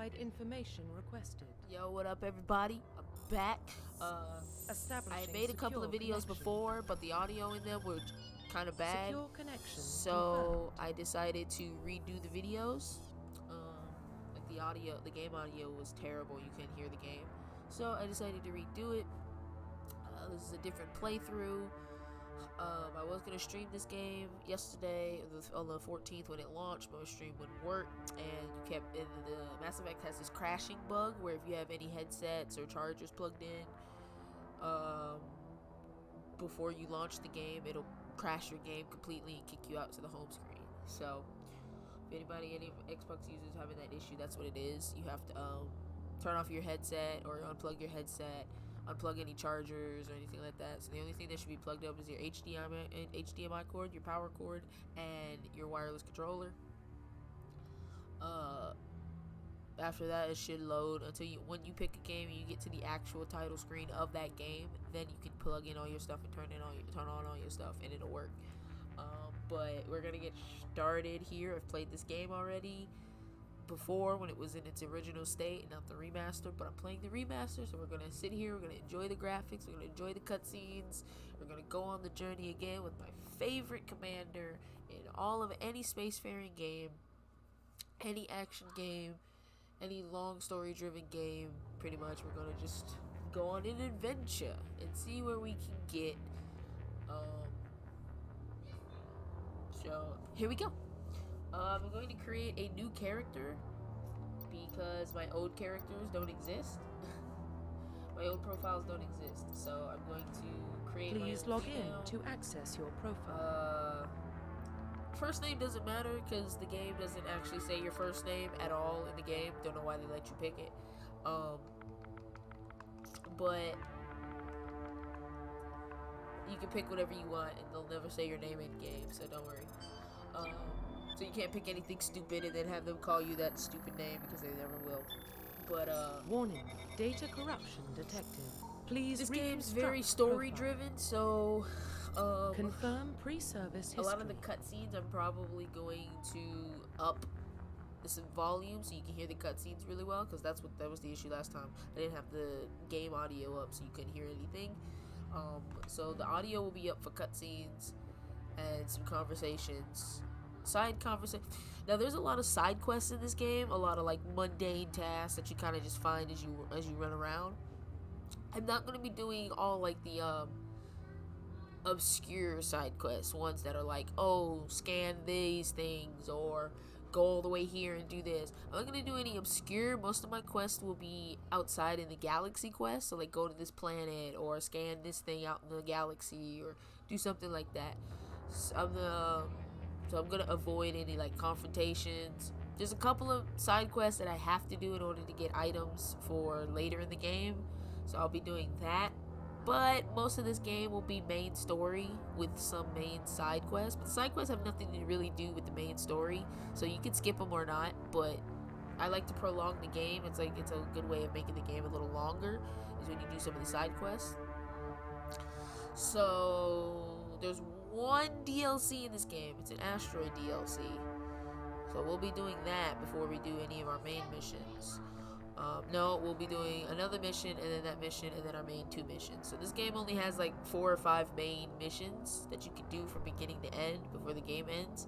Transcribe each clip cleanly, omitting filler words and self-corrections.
Classified information requested. Yo, what up, everybody? I'm back. I Establishing made a couple of secure videos connection. before, but the audio in them were kind of bad. Secure connection So confirmed. I decided to redo the videos. Like the game audio was terrible. You couldn't hear the game. So I decided to redo it. This is a different playthrough. I was gonna stream this game yesterday on the 14th when it launched, but my stream wouldn't work, and the Mass Effect has this crashing bug where if you have any headsets or chargers plugged in, before you launch the game, it'll crash your game completely and kick you out to the home screen. So, if any Xbox users having that issue, that's what it is. You have to turn off your headset or unplug your headset, unplug any chargers or anything like that. So the only thing that should be plugged up is your HDMI cord, your power cord, and your wireless controller. After that, it should load until when you pick a game and you get to the actual title screen of that game. Then you can plug in all your stuff and turn on all your stuff, and it'll work. But we're gonna get started here. I've played this game already before when it was in its original state and not the remaster, but I'm playing the remaster, so we're gonna sit here, we're gonna enjoy the graphics, we're gonna enjoy the cutscenes, we're gonna go on the journey again with my favorite commander in all of any spacefaring game, any action game, any long story driven game. Pretty much we're gonna just go on an adventure and see where we can get. So here we go. I'm going to create a new character because my old characters don't exist. My old profiles don't exist, so I'm going to create Please my own log female. in to access your profile. First name doesn't matter because the game doesn't actually say your first name at all in the game. Don't know why they let you pick it. But you can pick whatever you want and they'll never say your name in game, so don't worry. So you can't pick anything stupid and then have them call you that stupid name because they never will. But Warning, data corruption detected. Please this game's reconstruct very story profile. driven, so Confirm pre-service history. a lot of the cutscenes I'm probably going to up some volume so you can hear the cutscenes really well, because that was the issue last time. I didn't have the game audio up so you couldn't hear anything. So the audio will be up for cutscenes and some conversations. Side conversation. Now there's a lot of side quests in this game, a lot of like mundane tasks that you kind of just find as you run around. I'm not going to be doing all like the obscure side quests, ones that are like, oh, scan these things or go all the way here and do this. I'm not going to do any obscure. Most of my quests will be outside in the galaxy quest, so like go to this planet or scan this thing out in the galaxy or do something like that. So I'm gonna avoid any like confrontations. There's a couple of side quests that I have to do in order to get items for later in the game, so I'll be doing that. But most of this game will be main story with some main side quests. But the side quests have nothing to really do with the main story, so you can skip them or not. But I like to prolong the game. It's a good way of making the game a little longer is when you do some of the side quests. So there's one DLC in this game. It's an asteroid DLC. So we'll be doing that before we do any of our main missions. No, we'll be doing another mission and then that mission and then our main 2 missions. So this game only has like 4 or 5 main missions that you can do from beginning to end before the game ends.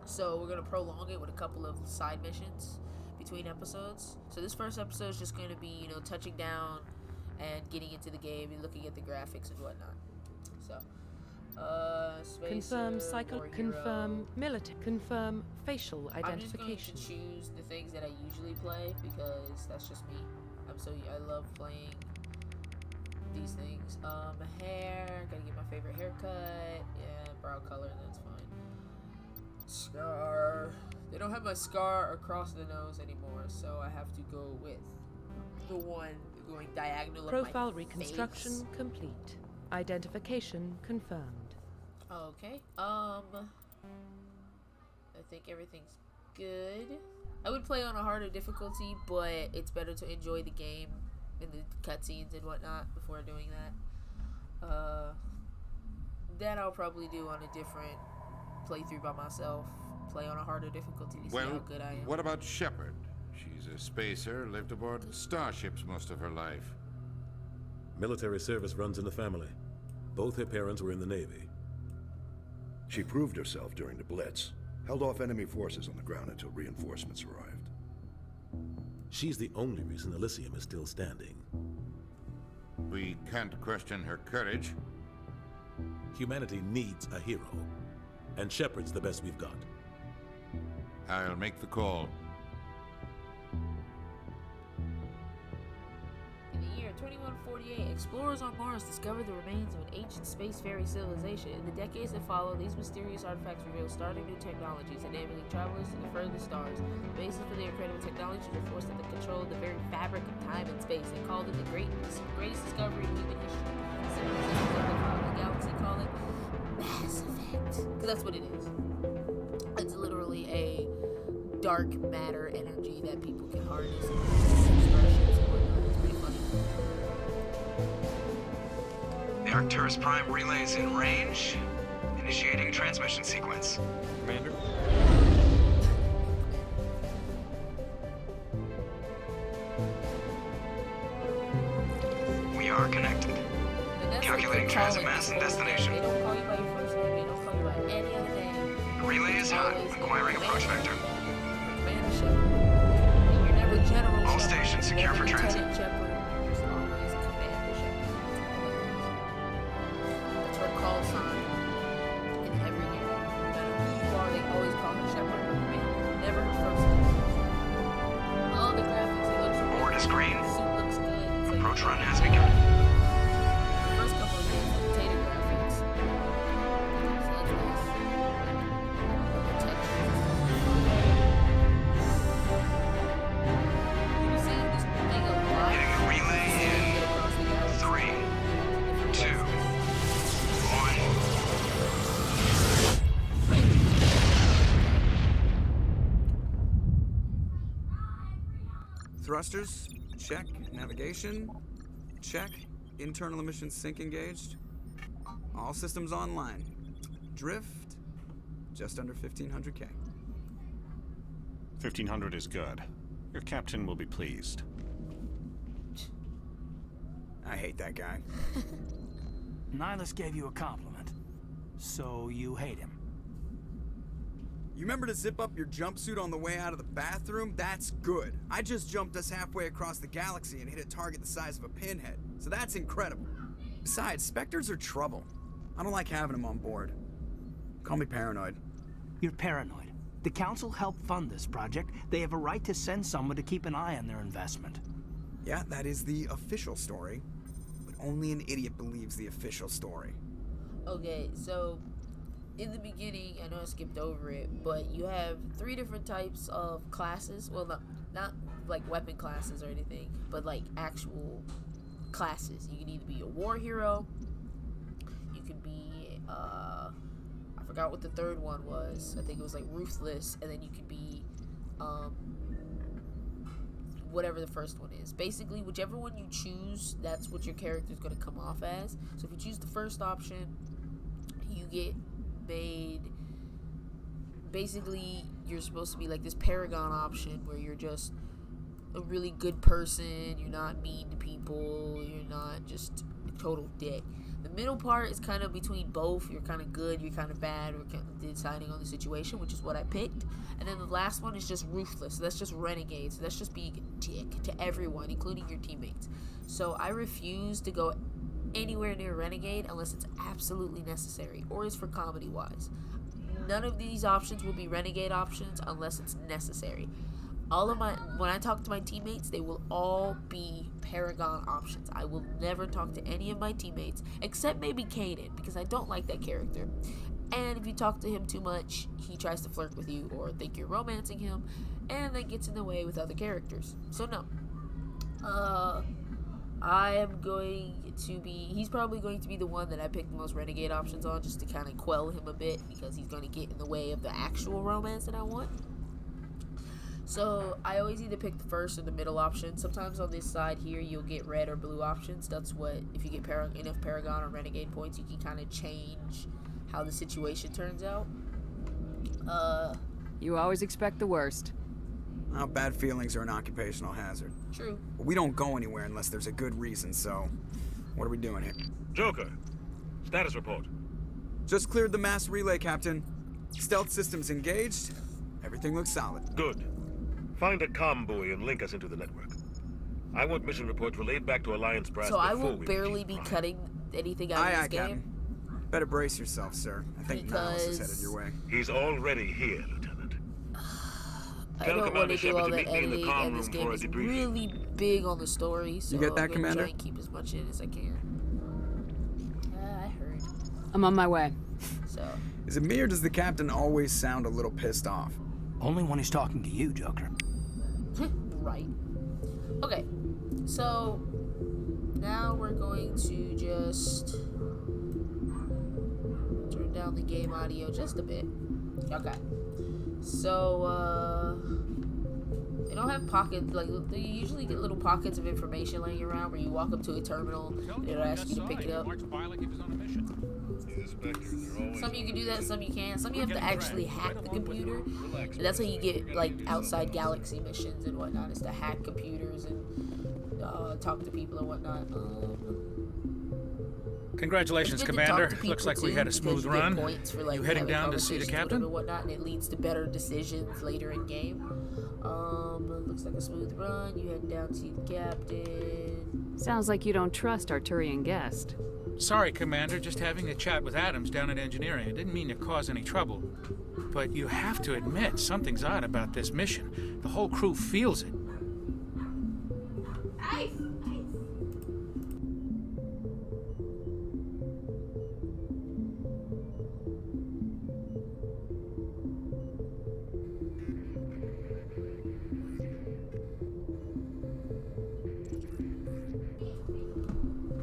So we're going to prolong it with a couple of side missions between episodes. So this first episode is just going to be, touching down and getting into the game and looking at the graphics and whatnot. So Confirm confirm military. Confirm facial I'm just going identification. to choose the things that I usually play because that's just me. I love playing these things. Hair, gotta get my favorite haircut. Yeah, brow color, that's fine. Scar. They don't have my scar across the nose anymore, so I have to go with the one going diagonal Profile of my reconstruction face. complete. Identification confirmed. Okay. I think everything's good. I would play on a harder difficulty, but it's better to enjoy the game and the cutscenes and whatnot before doing that. That I'll probably do on a different playthrough by myself. Play on a harder difficulty to see how Well, good I am. what about Shepard? She's She's a spacer, lived aboard starships most of her life. Military service runs in the family. Both her parents were in the Navy. She proved herself during the Blitz, held off enemy forces on the ground until reinforcements arrived. She's the only reason Elysium is still standing. We can't question her courage. Humanity needs a hero, and Shepard's the best we've got. I'll make the call. In the year 2148, explorers on Mars discovered the remains of an ancient spacefaring civilization. In the decades that followed, these mysterious artifacts revealed startling new technologies, enabling travelers to the furthest stars. The basis for their incredible technologies were forced under control of the very fabric of time and space. They called it the greatest discovery in human history. Civilizations of the galaxy call it Mass Effect. Because that's what it is. It's literally a dark matter energy that people can harness and starships and whatnot. It's pretty funny. The Arcturus Prime relay is in range. Initiating transmission sequence. Commander? We are connected. And that's Calculating like transit mass and destination. They don't call you by your first name. They don't call you by any other name. The relay is hot. Acquiring approach vector. Commander Shepard. And you're never General All Shepard. stations You're secure never for transit. Lieutenant Shepard. There's always Commander Shepard. That's her call sign in every game. No matter who you are, they always call her Shepard or Commander. Never her first name. All the graphics, it looks Board is green. The suit looks good. It's like Approach run has begun. the first couple of games, potato graphics. So that's nice. The textures and stuff. You see this thing a lot. Hitting the relay in Across the galaxy. 3, 2, 1. Thrusters, check. Navigation, check. Internal emissions sync engaged. All systems online. Drift, just under 1500K. 1500 is good. Your captain will be pleased. I hate that guy. Nihilus gave you a compliment, so you hate him. You remember to zip up your jumpsuit on the way out of the bathroom? That's good. I just jumped us halfway across the galaxy and hit a target the size of a pinhead, so that's incredible. Besides, Spectres are trouble. I don't like having them on board. Call me paranoid. You're paranoid. The Council helped fund this project. They have a right to send someone to keep an eye on their investment. Yeah, that is the official story. But only an idiot believes the official story. Okay, so in the beginning, I know I skipped over it, but you have 3 different types of classes. Well, not like weapon classes or anything, but like actual classes. You can either be a war hero, you could be I forgot what the third one was. I think it was like ruthless, and then you could be whatever the first one is. Basically, whichever one you choose, that's what your character is going to come off as. So if you choose the first option, you get made. Basically, you're supposed to be like this paragon option where you're just a really good person, you're not mean to people, you're not just a total dick. The middle part is kind of between both. You're kind of good, you're kind of bad, we're kind of deciding on the situation, which is what I picked. And then the last one is just ruthless. So that's just renegade. So that's just being a dick to everyone, including your teammates. So I refuse to go anywhere near renegade unless it's absolutely necessary or is for comedy wise. None of these options will be renegade options unless it's necessary. When I talk to my teammates, they will all be paragon options. I will never talk to any of my teammates except maybe Kanan, because I don't like that character. And if you talk to him too much, he tries to flirt with you or think you're romancing him, and that gets in the way with other characters. So no. He's probably going to be the one that I pick the most renegade options on, just to kind of quell him a bit, because he's going to get in the way of the actual romance that I want. So I always either pick the first or the middle option. Sometimes on this side here, you'll get red or blue options. That's what, if you get enough paragon or renegade points, you can kind of change how the situation turns out. You always expect the worst. Well, bad feelings are an occupational hazard. True. But we don't go anywhere unless there's a good reason, so what are we doing here? Joker, status report. Just cleared the mass relay, Captain. Stealth systems engaged. Everything looks solid. Good. Find a comm buoy and link us into the network. I want mission reports relayed back to Alliance Brass. So I will barely be cutting anything out of this game. Captain. Better brace yourself, sir. I think Niles is headed your way. He's already here, Lieutenant. I don't want to do all that editing, and this game is really big on the story, so you get that, I'm gonna Commander? try and keep as much in as I can. I heard. I'm on my way. So. Is it me or does the captain always sound a little pissed off? Only when he's talking to you, Joker. Right. Okay. So now we're going to just turn down the game audio just a bit. Okay. So they don't have pockets, like they usually get little pockets of information laying around where you walk up to a terminal and it'll ask you to pick it up. Some you can do that, some you can't. Some you have to actually hack the computer. And that's how you get like outside galaxy missions and whatnot, is to hack computers and talk to people and whatnot. Congratulations, Commander. Looks like we had a smooth run. For, like, you heading down to see the captain? And whatnot, and it leads to better decisions later in game. Looks like a smooth run. You heading down to see the captain. Sounds like you don't trust Arturian guest. Sorry, Commander. Just having a chat with Adams down at engineering. I didn't mean to cause any trouble. But you have to admit, something's odd about this mission. The whole crew feels it.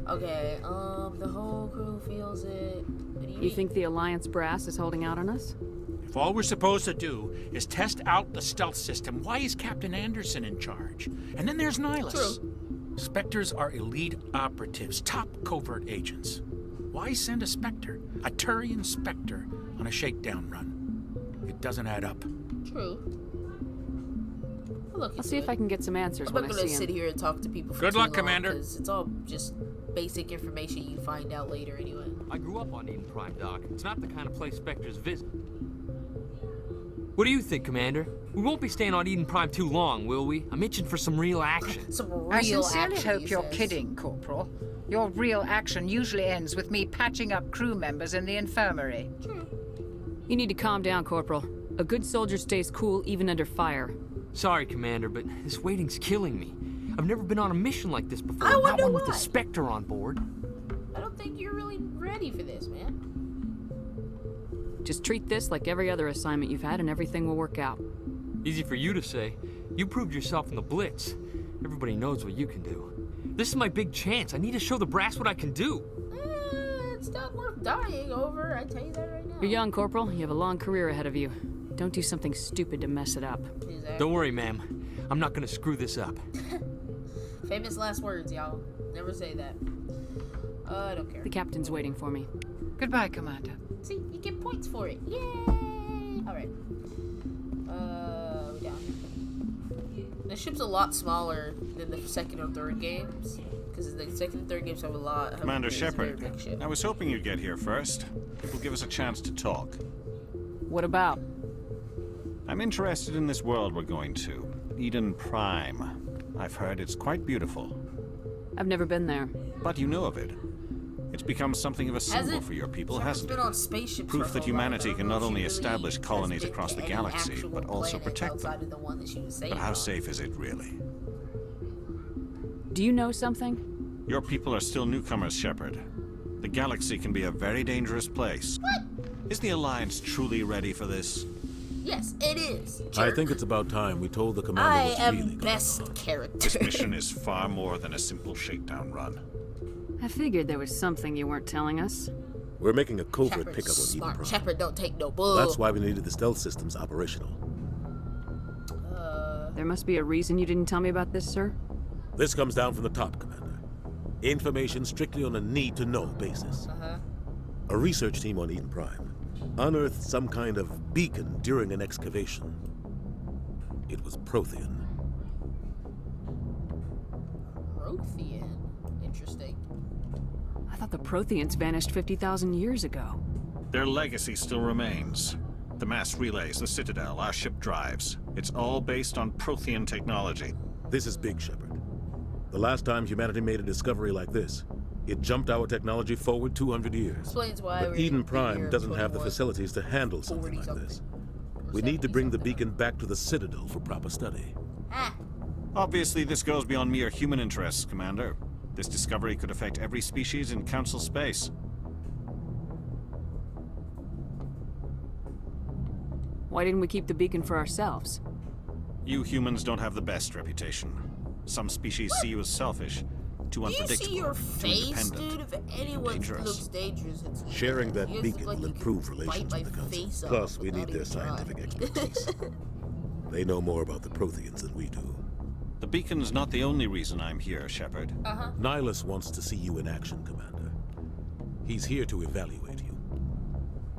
Okay, the whole crew feels it. What do You think the Alliance brass is holding out on us? If all we're supposed to do is test out the stealth system, why is Captain Anderson in charge? And then there's Nihilus. True. Spectres are elite operatives, top covert agents. Why send a Spectre, a Turian Spectre, on a shakedown run? It doesn't add up. True. I'll see if I can get some answers I'm when not I gonna see sit him. here and talk to people for Good too luck, long, Commander. 'cause it's all just basic information you find out later anyway. I grew up on Eden Prime, Doc. It's not the kind of place Spectres visit. What do you think, Commander? We won't be staying on Eden Prime too long, will we? I'm itching for some real action. Some real I sincerely action, hope he you're says. kidding, Corporal. Your real action usually ends with me patching up crew members in the infirmary. You need to calm down, Corporal. A good soldier stays cool even under fire. Sorry, Commander, but this waiting's killing me. I've never been on a mission like this before. I Not wonder one with a why. Spectre on board. I don't think you're really ready for this, man. Just treat this like every other assignment you've had and everything will work out. Easy for you to say. You proved yourself in the Blitz. Everybody knows what you can do. This is my big chance. I need to show the brass what I can do. It's not worth dying over, I tell you that right now. You're young, Corporal. You have a long career ahead of you. Don't do something stupid to mess it up. Exactly. Don't worry, ma'am. I'm not gonna screw this up. Famous last words, y'all. Never say that. I don't care. The captain's waiting for me. Goodbye, Commander. See, you get points for it. Yay! Alright. We're down here. The ship's a lot smaller than the second or third games. Because the second and third games have a lot. Commander it's a very Shepard, big ship. I was hoping you'd get here first. It will give us a chance to talk. What about? I'm interested in this world we're going to. Eden Prime. I've heard it's quite beautiful. I've never been there. But you know of it. It's become something of a symbol for your people, hasn't it? Been on spaceships for a Proof that whole humanity lot. I can don't not know if only she really establish has colonies been across to the any galaxy, actual but also planet protect outside them. of the one that she was But saving how on. safe is it really? Do you know something? Your people are still newcomers, Shepard. The galaxy can be a very dangerous place. What? Is the Alliance truly ready for this? Yes, it is. I jerk. think it's about time we told the commander I what's am really going best on. character. This mission is far more than a simple shakedown run. I figured there was something you weren't telling us. We're making a covert Shepard's pickup on Eden smart. Prime. Shepard don't take no bull. That's why we needed the stealth systems operational. There must be a reason you didn't tell me about this, sir. This comes down from the top, Commander. Information strictly on a need-to-know basis. A research team on Eden Prime unearthed some kind of beacon during an excavation. It was Prothean. Prothean? Interesting. I thought the Protheans vanished 50,000 years ago. Their legacy still remains. The mass relays, the Citadel, our ship drives. It's all based on Prothean technology. This is Big Shepard. The last time humanity made a discovery like this, it jumped our technology forward 200 years. Explains why but Eden Prime doesn't have the facilities to handle something like this. We need to bring the beacon back to the Citadel for proper study. Obviously, this goes beyond mere human interests, Commander. This discovery could affect every species in Council space. Why didn't we keep the beacon for ourselves? You humans don't have the best reputation. Some species see you as selfish, too unpredictable, you see your too face, independent, dude? If anyone dangerous. looks dangerous, it's Sharing that you beacon like will you improve can relations bite with the my Council. face Plus, off we need without their even scientific trying. expertise. They know more about the Protheans than we do. The beacon's not the only reason I'm here, Shepard. Nihilus wants to see you in action, Commander. He's here to evaluate you.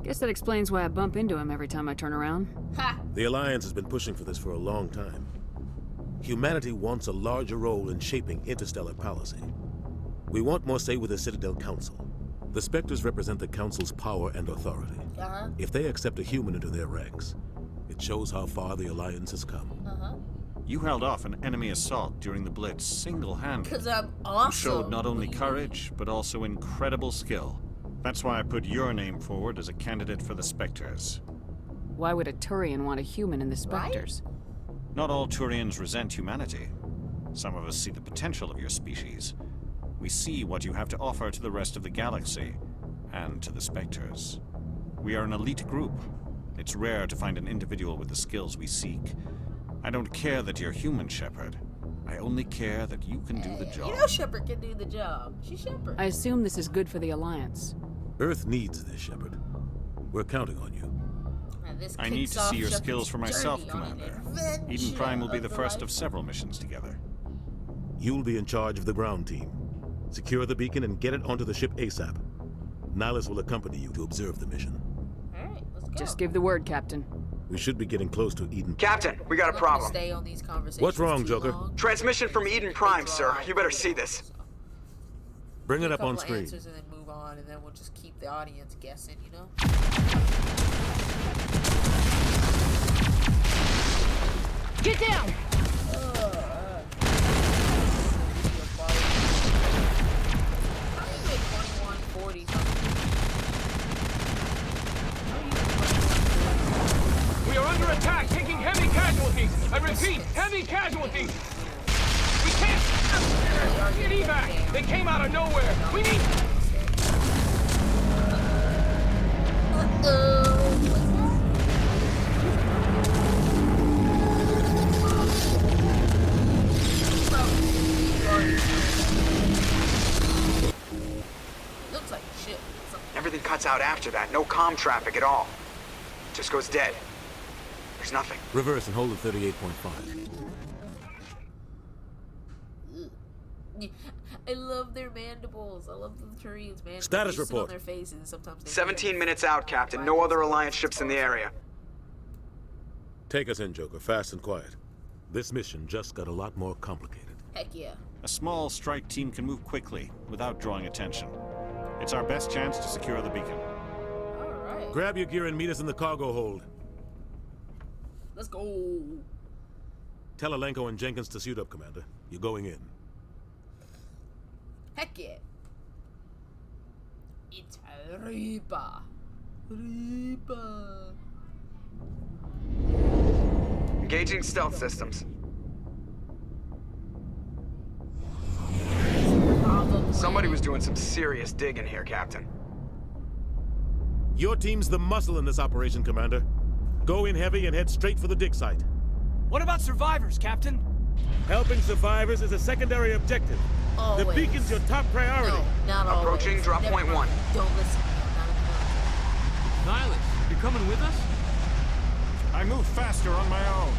Guess that explains why I bump into him every time I turn around. The Alliance has been pushing for this for a long time. Humanity wants a larger role in shaping interstellar policy. We want more say with the Citadel Council. The Spectres represent the Council's power and authority. If they accept a human into their ranks, it shows how far the Alliance has come. You held off an enemy assault during the Blitz single-handedly. Because I'm awesome. You showed not only courage, but also incredible skill. That's why I put your name forward as a candidate for the Spectres. Why would a Turian want a human in the Spectres? Not all Turians resent humanity. Some of us see the potential of your species. We see what you have to offer to the rest of the galaxy, and to the Spectres. We are an elite group. It's rare to find an individual with the skills we seek. I don't care that you're human, Shepard. I only care that you can do the job. You know Shepard can do the job. She's Shepard. I assume this is good for the Alliance. Earth needs this, Shepard. We're counting on you. I need to see your skills for myself, Commander. Eden Prime will be the first of several missions together. You'll be in charge of the ground team. Secure the beacon and get it onto the ship ASAP. Nihilus will accompany you to observe the mission. Alright, let's go. Just give the word, Captain. We should be getting close to Eden. Captain, we got a problem. Stay on these conversations What's wrong, Joker? Transmission from Eden Prime, sir. You better see this. Bring it up on Couple screen. answers and then move on, and then we'll just keep the audience guessing, you know? Get down! We are under attack, taking heavy casualties. I repeat, heavy casualties. We can't get evac. They came out of nowhere. We need. Looks like shit. Everything cuts out after that. No comm traffic at all. Just goes dead. There's nothing. Reverse and hold at 38.5. I love their mandibles. I love the Turians' mandibles. Status They sit report. on their faces, sometimes they 17 minutes out, Captain. No other Alliance ships in the area. Take us in, Joker, fast and quiet. This mission just got a lot more complicated. Heck yeah. A small strike team can move quickly, without drawing attention. It's our best chance to secure the beacon. Alright. Grab your gear and meet us in the cargo hold. Let's go. Tell Alenko and Jenkins to suit up, Commander. You're going in. Heck yeah. It's Reaper. Reaper. Engaging stealth systems. Somebody was doing some serious digging here, Captain. Your team's the muscle in this operation, Commander. Go in heavy and head straight for the dig site. What about survivors, Captain? Helping survivors is a secondary objective. Always. The beacon's your top priority. No, not Approaching always. drop Never point mind. 1. Don't listen. Nihilus, you're coming with us? I move faster on my own.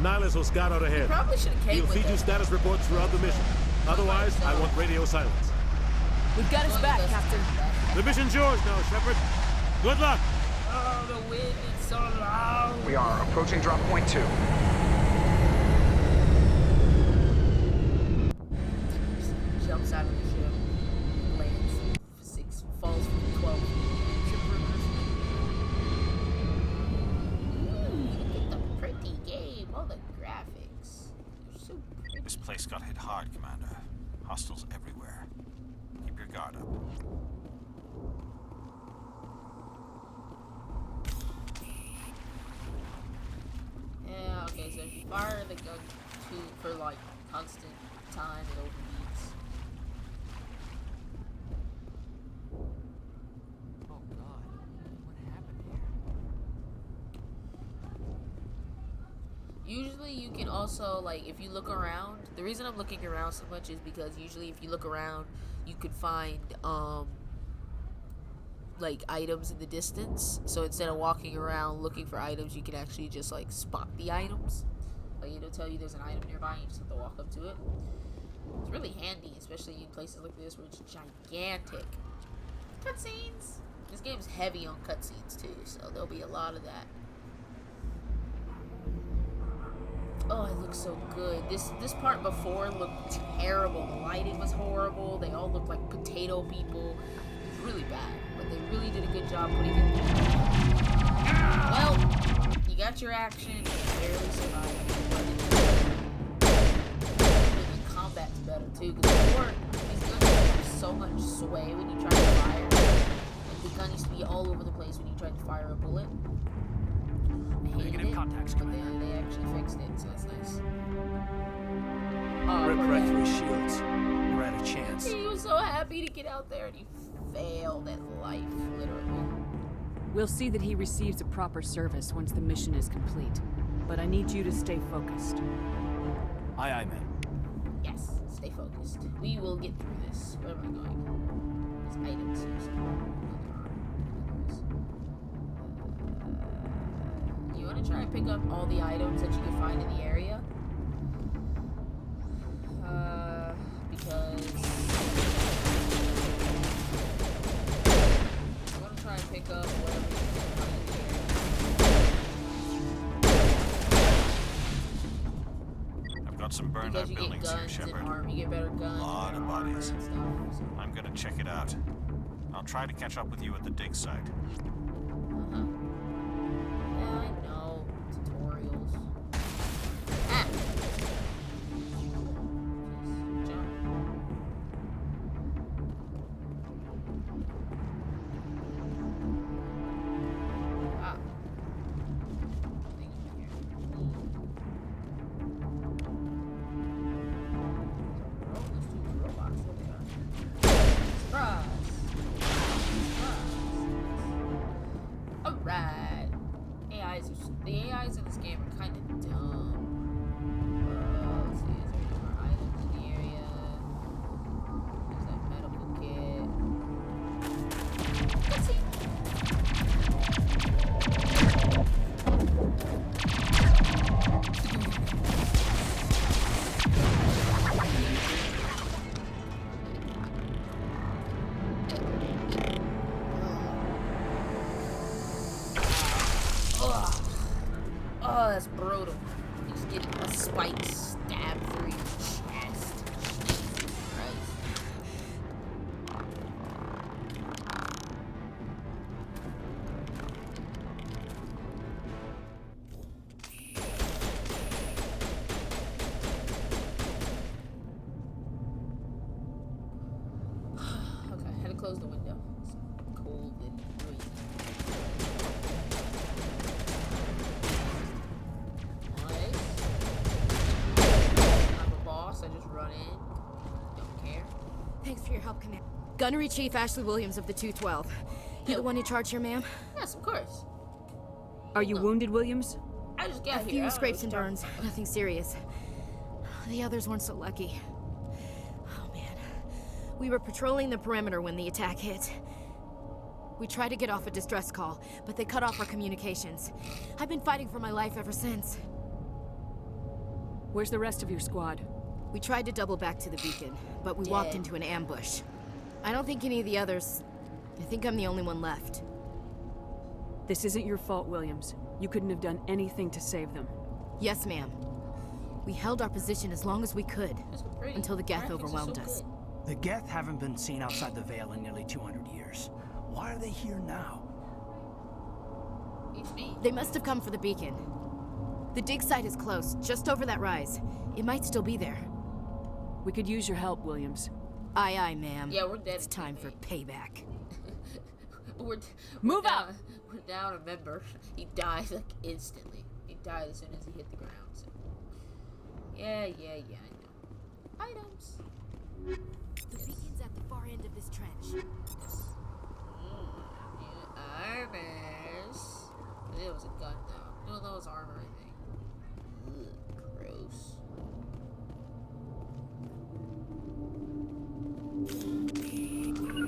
Nihilus will scout out ahead. Probably should have came He'll with feed you us. status reports throughout the mission. Otherwise, I want radio silence. We've got his back, Captain. The mission's yours now, Shepard. Good luck. the wind is so loud. We are approaching drop point 2. Jumps out of the ship, lands 6, falls from 12 feet. Look at the pretty game, all the graphics. They're so pretty. This place got hit hard, Commander. Hostiles everywhere. Keep your guard up. Yeah, okay, so if you fire the gun for like constant time, it overheats. Oh god, what happened here? Usually you can also, like, if you look around, the reason I'm looking around so much is because usually if you look around, you could find, like, items in the distance. So instead of walking around looking for items, you can actually just, like, spot the items. Like, it'll tell you there's an item nearby, and you just have to walk up to it. It's really handy, especially in places like this where it's gigantic. Cutscenes! This game's heavy on cutscenes, too, so there'll be a lot of that. Oh, it looks so good. This part before looked terrible. The lighting was horrible. They all looked like potato people. It was really bad, but they really did a good job putting it together. Well, you got your action. You barely survived. The combat's better too, because before these guns have so much sway when you try to fire. Like, the gun used to be all over the place when you tried to fire a bullet. Negative contacts, Commander. They actually fixed it, so that's nice. Rip right through his shields. You're out of chance. He was so happy to get out there, and he failed at life, literally. We'll see that he receives a proper service once the mission is complete. But I need you to stay focused. Aye, aye, ma'am. Yes, stay focused. We will get through this. Where am I going? There's items here somewhere. You want to try and pick up all the items that you can find in the area? Because I want to try and pick up whatever you can find in the area. I've got some burned out buildings here, Shepard. You get better guns. A lot of bodies. And stuff, so. I'm gonna check it out. I'll try to catch up with you at the dig site. Uh-huh. Yeah, I know. Tutorials. Ah! Jump. Ah. Things in here. Oh, there's two robots. There they are. Surprise! Alright. The AIs in this game are kind of dumb. Let's see, is there any more items in the area? There's that medical kit. Let's see. Oh, that's brutal. You just get a spike stabbed through your chest. Jesus Christ. Okay, I had to close the window. It's cold and breezy. I just run in. Don't care. Thanks for your help, Commander. Gunnery Chief Ashley Williams of the 212. You the one in charge here, ma'am? Yes, of course. Are you wounded, Williams? I just got a here. few scrapes and burns. Nothing serious. The others weren't so lucky. Oh, man. We were patrolling the perimeter when the attack hit. We tried to get off a distress call, but they cut off our communications. I've been fighting for my life ever since. Where's the rest of your squad? We tried to double back to the beacon, but we walked into an ambush. I don't think any of the others... I think I'm the only one left. This isn't your fault, Williams. You couldn't have done anything to save them. Yes, ma'am. We held our position as long as we could, until the Geth overwhelmed us. The Geth haven't been seen outside the Veil in nearly 200 years. Why are they here now? They must have come for the beacon. The dig site is close, just over that rise. It might still be there. We could use your help, Williams. Aye, aye, ma'am. Yeah, we're dead. It's time for payback. Move out! We're down a member. He died like instantly. He died as soon as he hit the ground. So. Yeah, I know. Items. The beacon's at the far end of this trench. Armors. It was a gun though. No, that was armor, I think. Ugh, gross.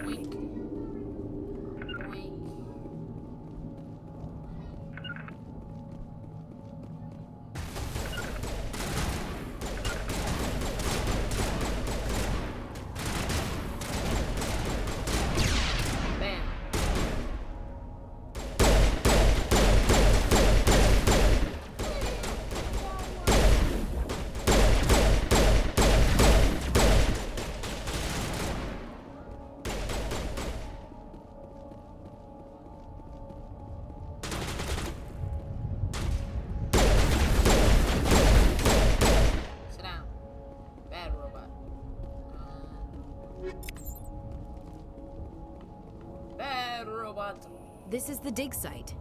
Wink. Wink. This is the dig site.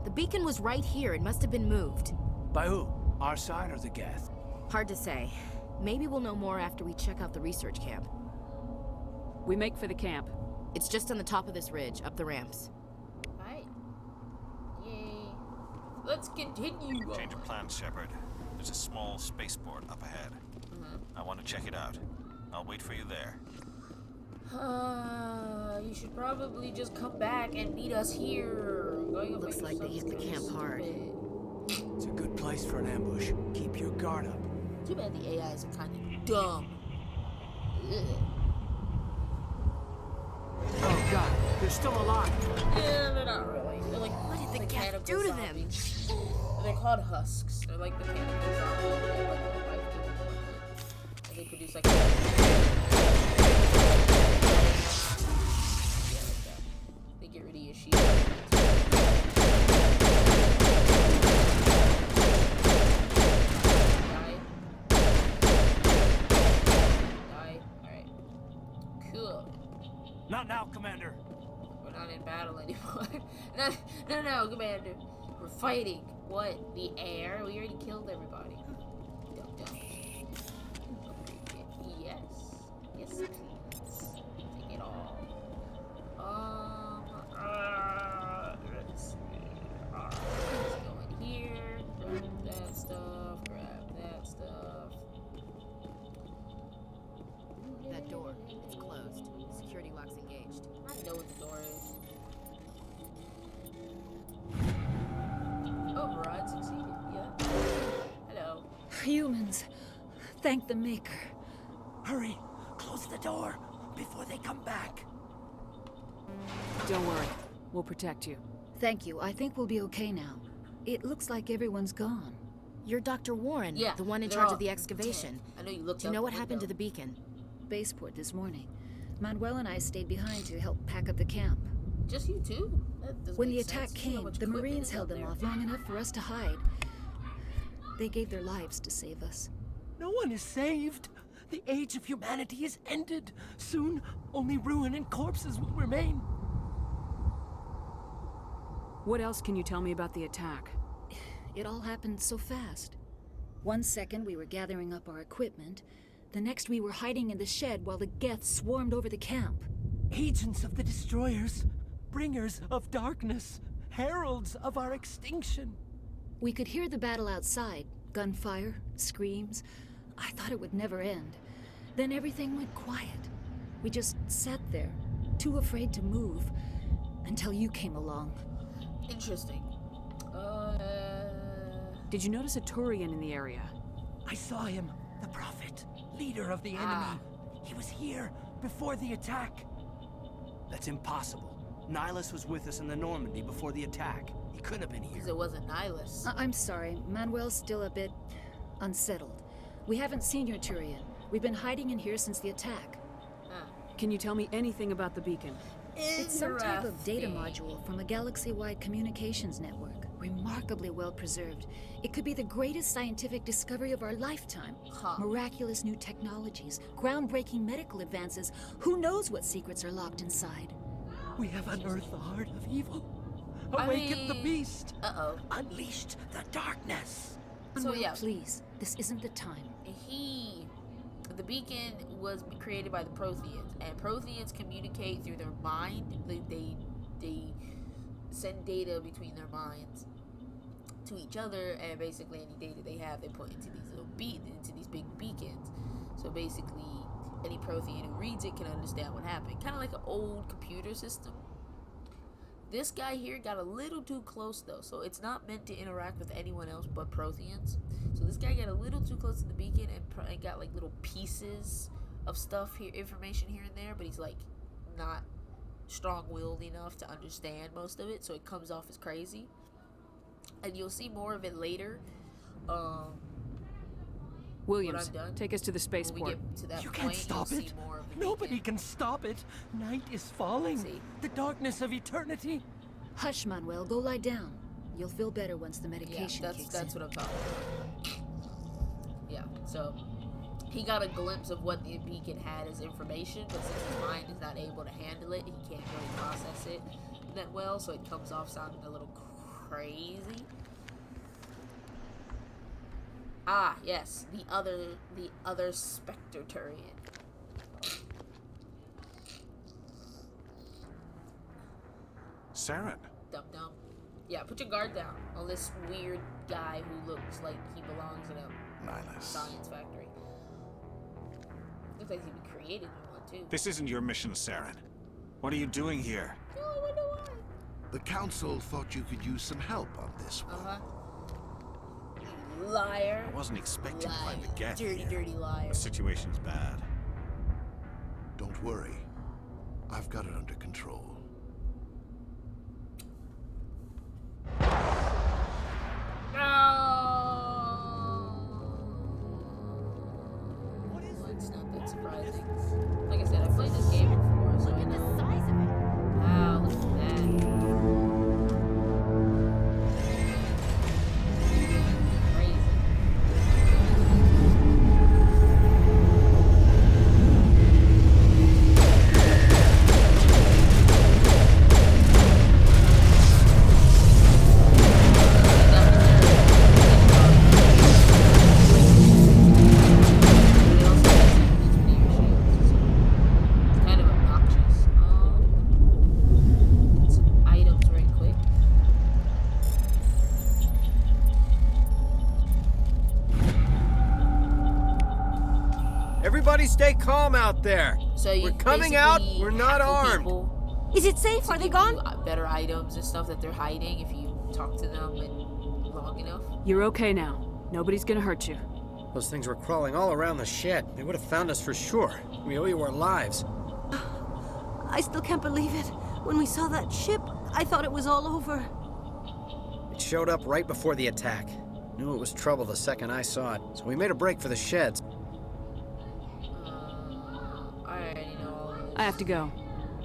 The beacon was right here. It must have been moved. By who? Our side or the Geth? Hard to say. Maybe we'll know more after we check out the research camp. We make for the camp. It's just on the top of this ridge, up the ramps. Right. Yay. Let's continue. Change of plans, Shepard. There's a small spaceport up ahead. I want to check it out. I'll wait for you there. You should probably just come back and meet us here. Looks like they hit the camp hard. It's a good place for an ambush. Keep your guard up. Too bad the AIs are kind of dumb. Ugh. Oh god, they're still alive. Yeah, they're not really. They're like, what did the Geth do to them? They're called husks. They're like mechanical zombies. They're like life giving whatnot. And they produce like. They get rid of your shield. Die. Alright. Cool. Not now, Commander. We're not in battle anymore. No, Commander. We're fighting. What? The air? We already killed everybody. Dumb. Yes. Yes, please. Take it all. Let's see. Let's go in here. Grab that stuff. Grab that stuff. That door, it's closed. Security lock's engaged. I know what the door is. Override succeeded. Yeah. Hello. Humans. Thank the Maker. Hurry! Close the door before they come back. Don't worry. We'll protect you. Thank you. I think we'll be okay now. It looks like everyone's gone. You're Dr. Warren, yeah, the one in charge of the excavation. I know you looked. Do you know what happened to the beacon? Baseport this morning. Manuel and I stayed behind to help pack up the camp. Just you two? When the attack came, the Marines held them off long enough for us to hide. They gave their lives to save us. No one is saved. The age of humanity is ended. Soon, only ruin and corpses will remain. What else can you tell me about the attack? It all happened so fast. 1 second we were gathering up our equipment. The next we were hiding in the shed while the Geth swarmed over the camp. Agents of the Destroyers, bringers of darkness, heralds of our extinction. We could hear the battle outside. Gunfire, screams. I thought it would never end. Then everything went quiet. We just sat there, too afraid to move, until you came along. Interesting. Did you notice a Turian in the area? I saw him, the Prophet, leader of the enemy. He was here before the attack. That's impossible. Nihilus was with us in the Normandy before the attack. He couldn't have been here. Because it wasn't Nihilus. I'm sorry. Manuel's still a bit unsettled. We haven't seen your Turian. We've been hiding in here since the attack. Can you tell me anything about the beacon? It's some type of data module from a galaxy-wide communications network. Remarkably well preserved. It could be the greatest scientific discovery of our lifetime. Miraculous new technologies, groundbreaking medical advances. Who knows what secrets are locked inside? We have unearthed the heart of evil. Awakened the beast. Unleashed the darkness. So yeah, please, this isn't the time. The beacon was created by the Protheans, and Protheans communicate through their mind. They send data between their minds to each other, and basically any data they have, they put into these little into these big beacons. So basically, any Prothean who reads it can understand what happened. Kind of like an old computer system. This guy here got a little too close though, so it's not meant to interact with anyone else but Protheans. So this guy got a little too close to the beacon and got like little pieces of stuff here, information here and there, but he's like not strong-willed enough to understand most of it, so it comes off as crazy. And you'll see more of it later. Williams, take us to the spaceport. You can't stop it. Nobody can stop it. Night is falling. The darkness of eternity. Hush, Manuel. Go lie down. You'll feel better once the medication kicks in. That's what I'm talking about. Yeah, so he got a glimpse of what the beacon had as information, but since his mind is not able to handle it, he can't really process it that well, so it comes off sounding a little crazy. Ah, yes, the other Spectre Turian. Saren. Dum-dum. Yeah, put your guard down on this weird guy who looks like he belongs in a science factory. Looks like he'd be created in one, too. This isn't your mission, Saren. What are you doing here? No, I wonder why. The Council thought you could use some help on this one. Liar. I wasn't expecting to find the Geth Dirty, here. dirty liar. The situation's bad. Don't worry. I've got it under control. It's not that surprising. Like I said, I've played this game before, so I know. Look at the size of it. Wow, look at that. Everybody stay calm out there. So we're coming out, we're not armed. Is it safe? Are they gone? Better items and stuff that they're hiding if you talk to them long enough. You're okay now. Nobody's gonna hurt you. Those things were crawling all around the shed. They would have found us for sure. We owe you our lives. I still can't believe it. When we saw that ship, I thought it was all over. It showed up right before the attack. Knew it was trouble the second I saw it, so we made a break for the sheds. I have to go.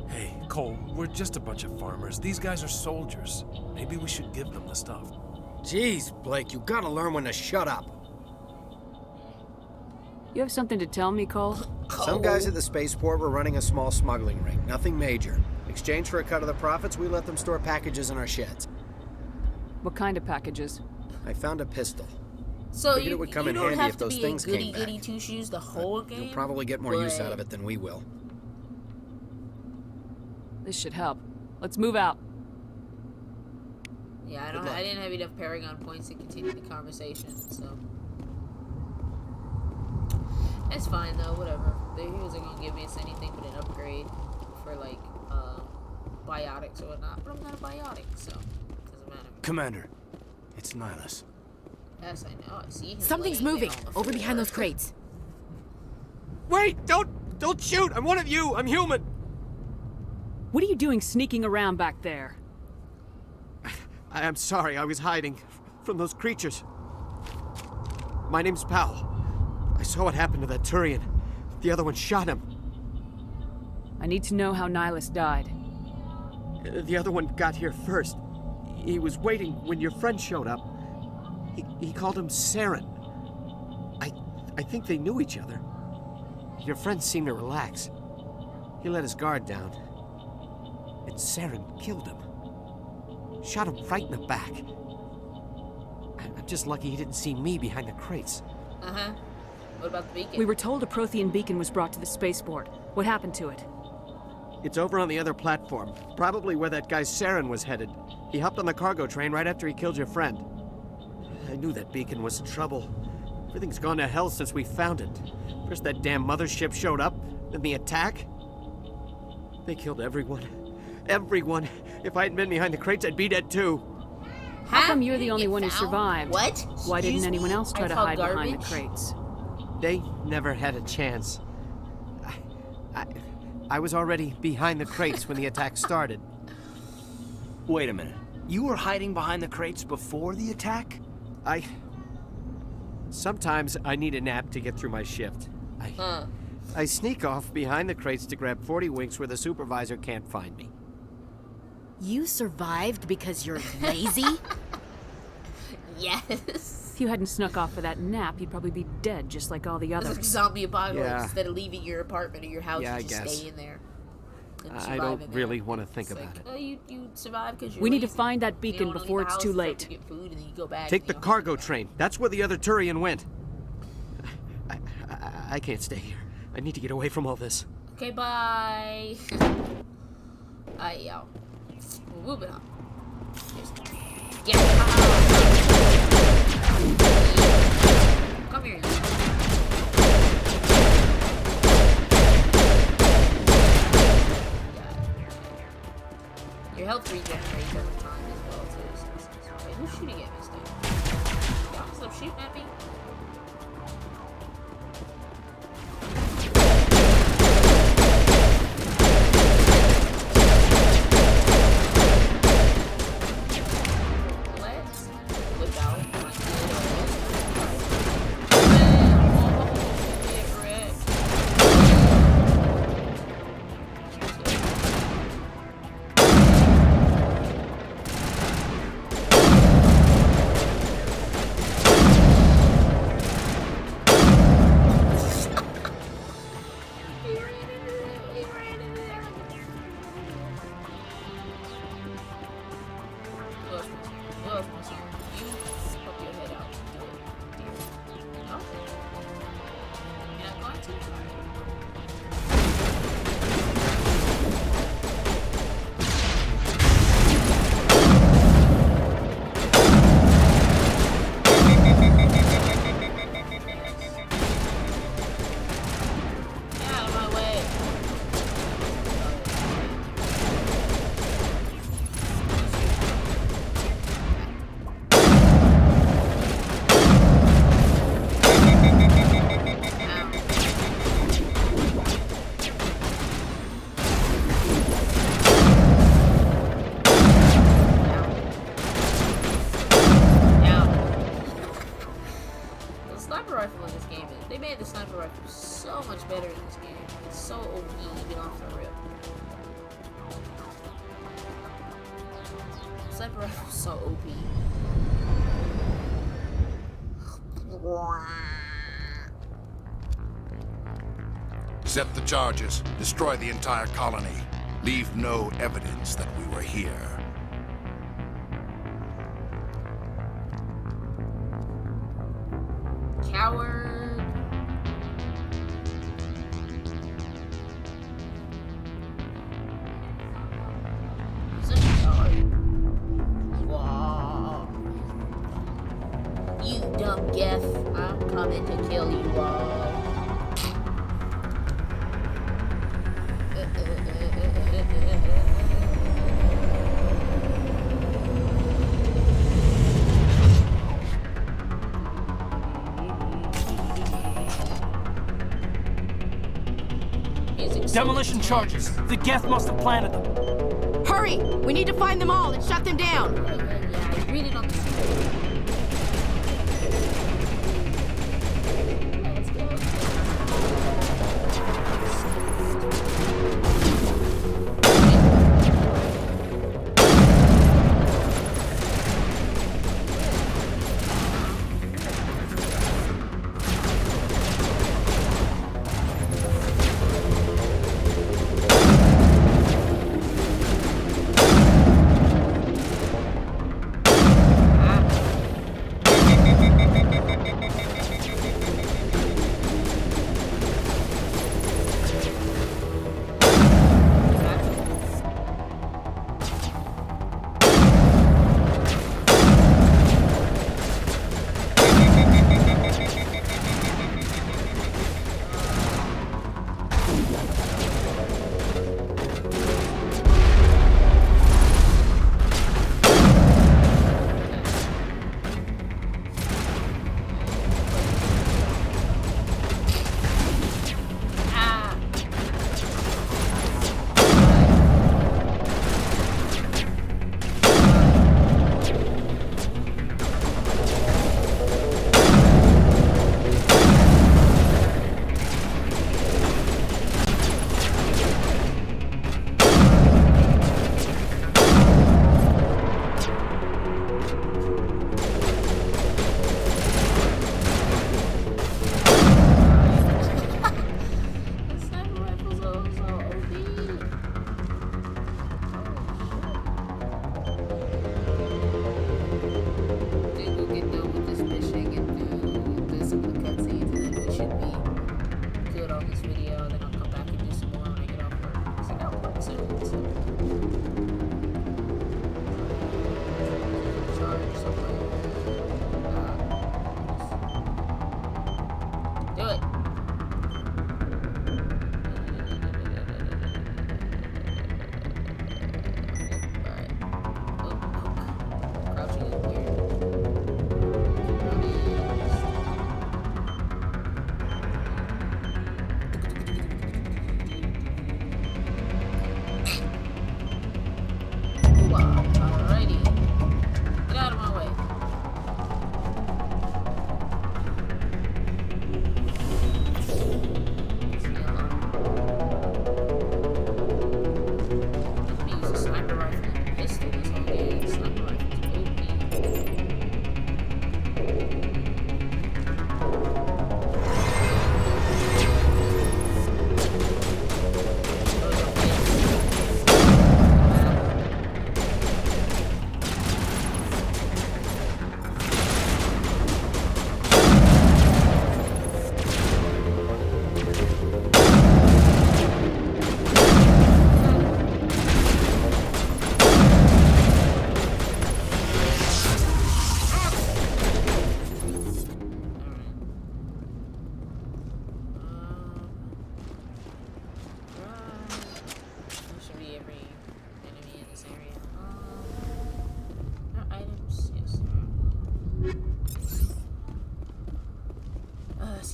Hey, Cole, we're just a bunch of farmers. These guys are soldiers. Maybe we should give them the stuff. Jeez, Blake, you gotta learn when to shut up. You have something to tell me, Cole? Some guys at the spaceport were running a small smuggling ring. Nothing major. In exchange for a cut of the profits, we let them store packages in our sheds. What kind of packages? I found a pistol. So Figured it would come in handy if those things came back. goody two-shoes the whole game. You'll probably get more use out of it than we will. This should help. Let's move out. Yeah, I didn't have enough Paragon points to continue the conversation, so it's fine though. Whatever. The heroes are gonna give me anything but an upgrade for like biotics or whatnot. But I'm not a biotic, so it doesn't matter. Commander, it's Nihilus. Yes, I know. I see him. Something's moving over behind those crates. Wait! Don't shoot! I'm one of you! I'm human! What are you doing sneaking around back there? I'm sorry, I was hiding from those creatures. My name's Powell. I saw what happened to that Turian. The other one shot him. I need to know how Nihilus died. The other one got here first. He was waiting when your friend showed up. He called him Saren. I think they knew each other. Your friend seemed to relax. He let his guard down. And Saren killed him. Shot him right in the back. I'm just lucky he didn't see me behind the crates. Uh-huh. What about the beacon? We were told a Prothean beacon was brought to the spaceport. What happened to it? It's over on the other platform. Probably where that guy Saren was headed. He hopped on the cargo train right after he killed your friend. I knew that beacon was in trouble. Everything's gone to hell since we found it. First that damn mothership showed up, then the attack. They killed everyone. Everyone. If I hadn't been behind the crates, I'd be dead too. How come you're the only one who survived? What? Why didn't anyone else try to hide behind the garbage? crates? They never had a chance. I was already behind the crates when the attack started. Wait a minute. You were hiding behind the crates before the attack? Sometimes I need a nap to get through my shift. I sneak off behind the crates to grab 40 winks where the supervisor can't find me. You survived because you're lazy? Yes. If you hadn't snuck off for that nap, you'd probably be dead just like all the It's others. like zombie apocalypse. Yeah. Instead of leaving your apartment or your house, Yeah, you I just guess. stay in there. And I survive don't in there. really want to think It's about like, it. oh, you survive because you're We need to lazy. find that You beacon don't wanna before leave the it's house, too you have late. to get food, and then you go back Take and the you don't cargo train. That's where the other Turian went. I can't stay here. I need to get away from all this. Okay, bye. Alright, yo. We're moving on. Get out. Come here. Your health regenerates over time as well, too. Wait, who's shooting at me still? Y'all stop shooting at me? Let's whip out my Sniper rifle's so OP. Set the charges. Destroy the entire colony. Leave no evidence that we were here. Coward. Such a coward. Whoa. You dumb Geff. I'm coming to kill you all. Music Demolition charges. The Geth must have planted them. Hurry! We need to find them all and shut them down. Yeah, read it on the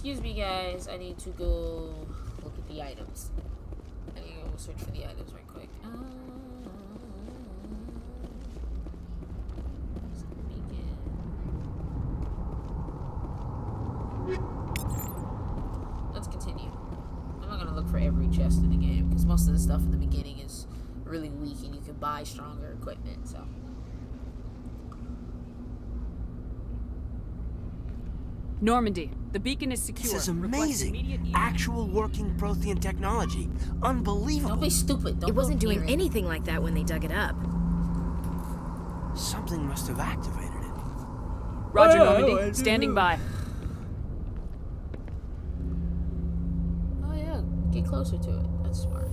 excuse me, guys. I need to go look at the items. I need to go search for the items right quick. Let's continue. I'm not gonna look for every chest in the game because most of the stuff in the beginning is really weak and you can buy stronger equipment. So. Normandy, the beacon is secure. This is amazing. Actual working Prothean technology. Unbelievable. Don't be stupid. It wasn't doing anything like that when they dug it up. Something must have activated it. Roger, Normandy. Standing by. Oh yeah, get closer to it. That's smart.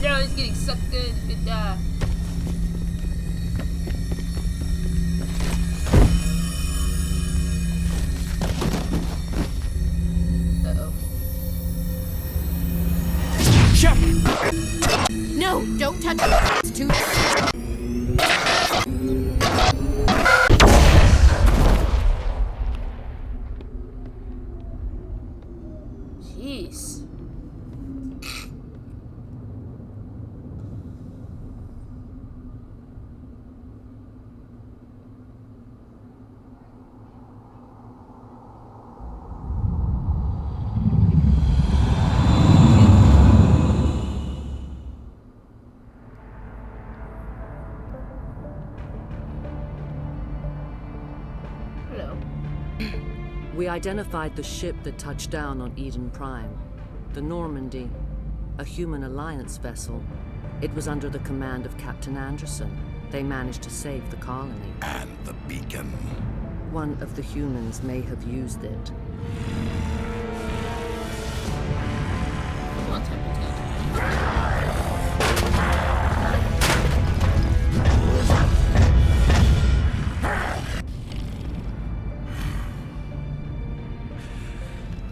Yeah, it's getting sucked in and No, don't touch it. It's too. Hello. We identified the ship that touched down on Eden Prime. The Normandy, a human alliance vessel. It was under the command of Captain Anderson. They managed to save the colony. And the beacon. One of the humans may have used it.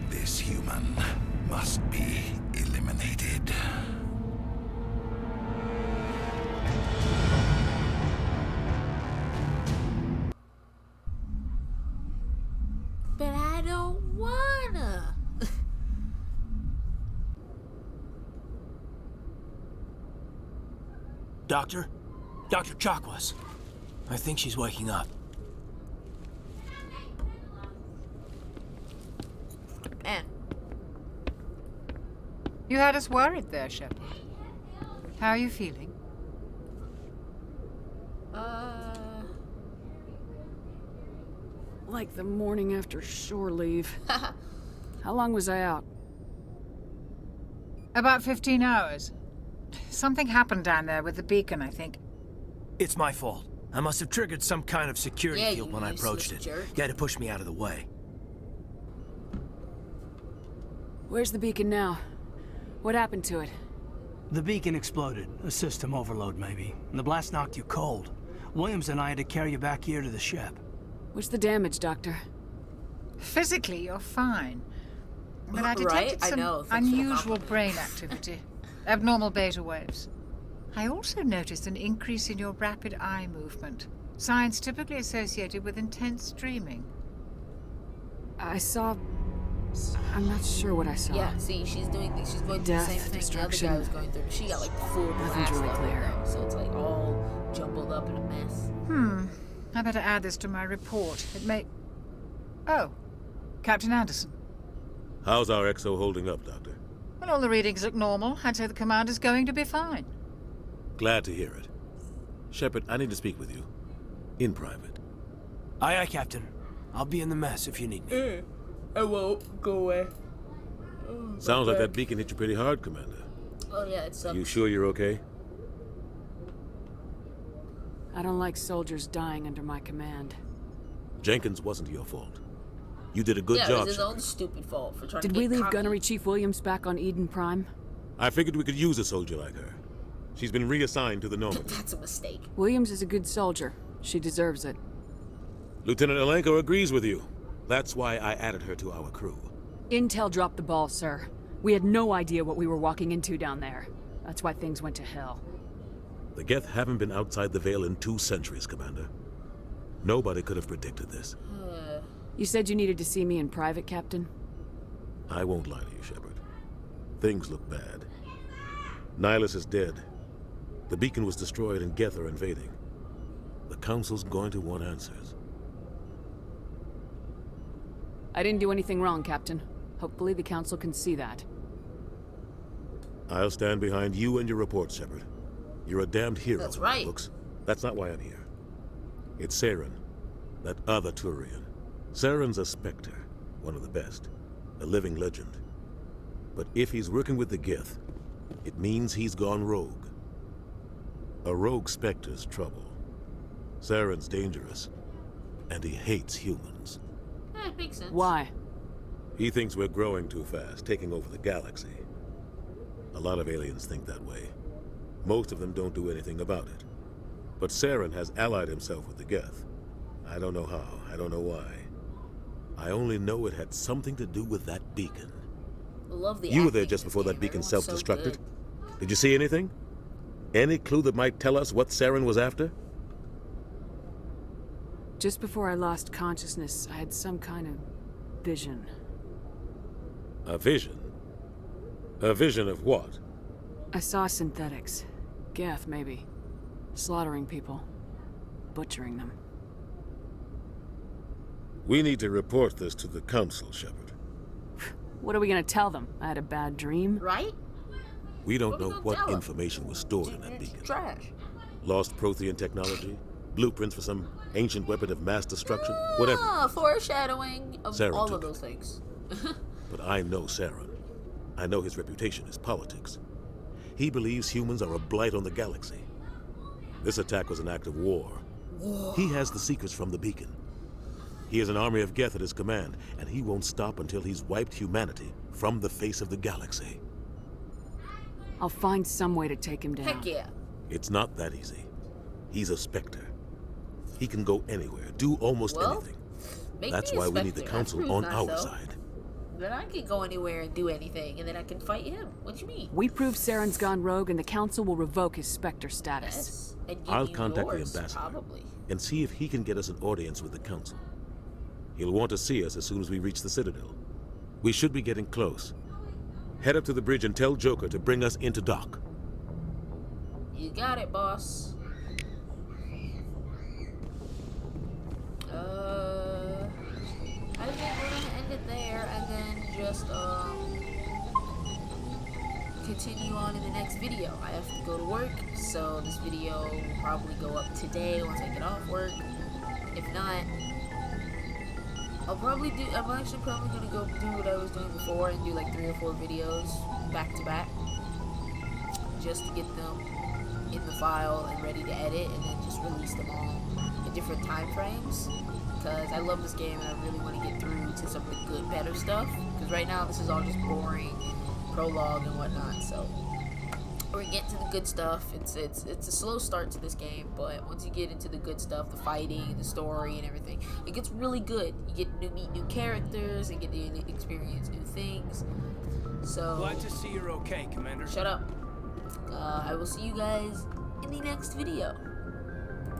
This human must be eliminated. But I don't wanna. Doctor? Dr. Chakwas. I think she's waking up. Man. You had us worried there, Shepard. How are you feeling? Like the morning after shore leave. How long was I out? About 15 hours. Something happened down there with the beacon, I think. It's my fault. I must have triggered some kind of security Yeah, field you when I approached it. jerk. You had to push me out of the way. Where's the beacon now? What happened to it? The beacon exploded. A system overload, maybe. And the blast knocked you cold. Williams and I had to carry you back here to the ship. What's the damage, Doctor? Physically, you're fine. But I Right? detected I some know, thanks for the unusual compliment. brain activity. Abnormal beta waves. I also noticed an increase in your rapid eye movement. Signs typically associated with intense dreaming. I saw... I'm not sure what I saw. Yeah, see, she's going through the Death, same thing the other destruction. guy was going through. She got like full Nothing's blast really of it, clear. though, so it's like all jumbled up in a mess. I better add this to my report. It may... Oh, Captain Anderson. How's our XO holding up, Doctor? Well, all the readings look normal. I'd say the commander's going to be fine. Glad to hear it. Shepard, I need to speak with you. In private. Aye, aye, Captain. I'll be in the mess if you need me. I won't go away. Sounds like that beacon hit you pretty hard, Commander. Oh yeah, it's You sure you're okay? I don't like soldiers dying under my command. Jenkins wasn't your fault. You did a good yeah, job, it was his Shepard. own stupid fault for trying Did to we get leave cocky. Gunnery Chief Williams back on Eden Prime? I figured we could use a soldier like her. She's been reassigned to the Normandy. That's a mistake. Williams is a good soldier. She deserves it. Lieutenant Alenko agrees with you. That's why I added her to our crew. Intel dropped the ball, sir. We had no idea what we were walking into down there. That's why things went to hell. The Geth haven't been outside the Veil in 2 centuries, Commander. Nobody could have predicted this. You said you needed to see me in private, Captain? I won't lie to you, Shepard. Things look bad. Nihilus is dead. The beacon was destroyed and Geth are invading. The Council's going to want answers. I didn't do anything wrong, Captain. Hopefully the Council can see that. I'll stand behind you and your report, Shepard. You're a damned hero. That's in my right. books. That's not why I'm here. It's Saren, that other Turian. Saren's a Spectre, one of the best, a living legend. But if he's working with the Geth, it means he's gone rogue. A rogue Spectre's trouble. Saren's dangerous, and he hates humans. It makes sense. Why? He thinks we're growing too fast, taking over the galaxy. A lot of aliens think that way. Most of them don't do anything about it. But Saren has allied himself with the Geth. I don't know how, I don't know why. I only know it had something to do with that beacon. I love the You were there acting just in before this that game. beacon Everyone's so self-destructed. good. Did you see anything? Any clue that might tell us what Saren was after? Just before I lost consciousness, I had some kind of vision. A vision? A vision of what? I saw synthetics. Geth, maybe. Slaughtering people. Butchering them. We need to report this to the Council, Shepard. What are we gonna tell them? I had a bad dream? Right? We don't know gonna what tell 'em? information was stored in that beacon. Trash. Lost Prothean technology? Blueprints for some ancient weapon of mass destruction, whatever. Foreshadowing of Saren all took of those things. But I know Saren. I know his reputation is politics. He believes humans are a blight on the galaxy. This attack was an act of war. He has the secrets from the beacon. He has an army of Geth at his command, and he won't stop until he's wiped humanity from the face of the galaxy. I'll find some way to take him down. Heck yeah. It's not that easy. He's a Spectre. He can go anywhere, do almost anything. That's why we need the Council on our side. Then I can go anywhere and do anything, and then I can fight him. What you mean? We prove Saren's gone rogue, and the Council will revoke his Spectre status. Yes. And give I'll you contact yours, the ambassador probably. and see if he can get us an audience with the Council. He'll want to see us as soon as we reach the Citadel. We should be getting close. Head up to the bridge and tell Joker to bring us into dock. You got it, boss. I think we're gonna end it there and then just continue on in the next video. I have to go to work, so this video will probably go up today once I get off work. If not, I'm actually probably gonna go do what I was doing before and do like 3 or 4 videos back to back, just to get them in the file and ready to edit, and then just release them all in different time frames. Because I love this game and I really want to get through to some of the good, better stuff. Because right now this is all just boring prologue and whatnot. So we're getting to the good stuff. It's a slow start to this game, but once you get into the good stuff, the fighting, the story, and everything, it gets really good. You get to meet new characters and get to experience new things. So Glad to see you're okay, Commander. Shut up. I will see you guys in the next video.